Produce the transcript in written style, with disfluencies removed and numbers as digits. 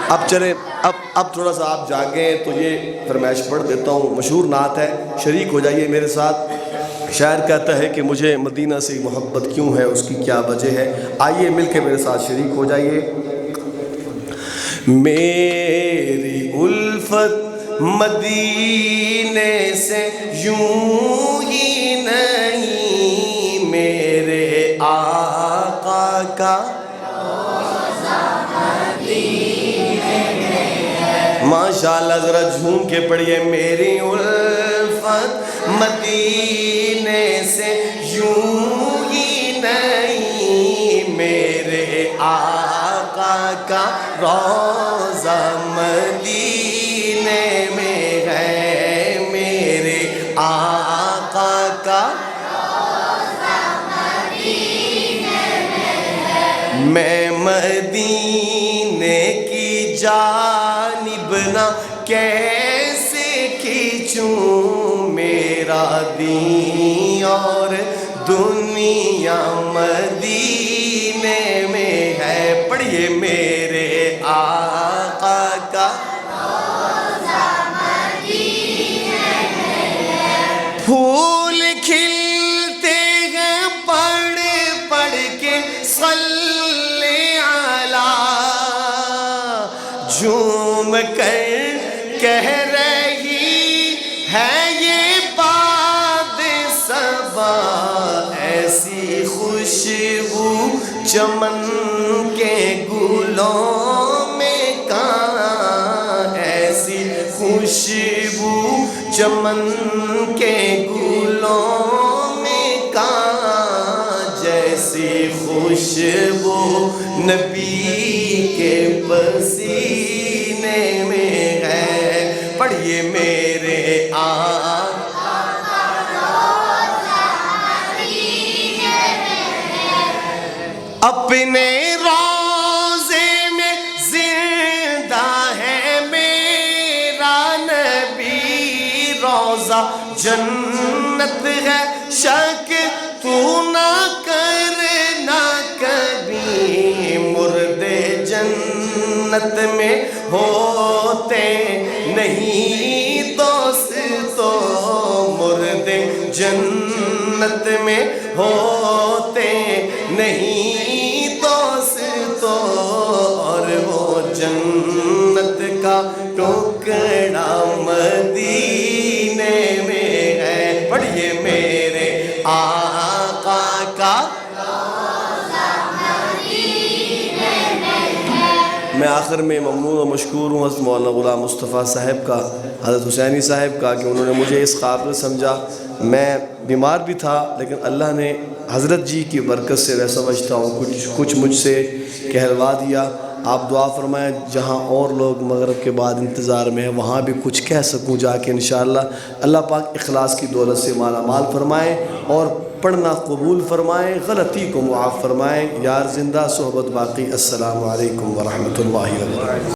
اب چلیں، اب تھوڑا سا آپ جاگیں تو یہ فرمائش پڑھ دیتا ہوں، مشہور نعت ہے، شریک ہو جائیے میرے ساتھ۔ شاعر کہتا ہے کہ مجھے مدینہ سے محبت کیوں ہے، اس کی کیا وجہ ہے، آئیے مل کے میرے ساتھ شریک ہو جائیے۔ میری الفت مدینے سے یوں ہی نہیں، میرے آقا کا ماشاءاللہ ذرا جھوم کے پڑھیے۔ میری الفت مدینے سے یوں ہی نہیں، میرے آقا کا روضہ مدینے میں ہے، میرے آقا کا روضہ مدینے میں ہے۔ میں مدینے کی جانب نہ کیسے کھینچوں، میرا دین اور دنیا مدینے میں ہے۔ پڑھیے، میرے آقا کا روضہ مدینے میں ہے۔ پھول کھلتے ہیں پڑھ پڑھ کے صلی علی، جھوم کر کہہ رہی ہے یہ باد صبا، ایسی خوشبو چمن کے گلوں میں کہاں، ایسی خوشبو چمن کے گلوں میں کہاں، جیسی خوشبو نبی کے پسینے میں ہے۔ پڑھیے، میرے آقا کا روضہ مدینے میں ہے۔ اپنے روضے میں زندہ ہے میرا نبی، روضہ جنت ہے شک تو نہ کرنا کبھی، مردے جنت میں ہوتے نہیں دوستو، مردے جنت میں ہوتے نہیں دوستو، اور وہ جنت کا ٹکڑا مدینے میں ہے۔ پڑھیے، میرے آقا کا روضہ مدینے میں ہے۔ میں آخر میں ممنون و مشکور ہوں حضرت مولانا غلام مصطفیٰ صاحب کا، حضرت حسینی صاحب کا، کہ انہوں نے مجھے اس قابل سمجھا۔ میں بیمار بھی تھا لیکن اللہ نے حضرت جی کی برکت سے میں سمجھتا ہوں کچھ مجھ سے کہلوا دیا۔ آپ دعا فرمائیں جہاں اور لوگ مغرب کے بعد انتظار میں ہیں وہاں بھی کچھ کہہ سکوں جا کے انشاءاللہ۔ اللہ پاک اخلاص کی دولت سے مالا مال فرمائیں اور پڑھنا قبول فرمائیں، غلطی کو معاف فرمائیں۔ یار زندہ صحبت باقی۔ السلام علیکم ورحمۃ اللہ وبرکاتہ۔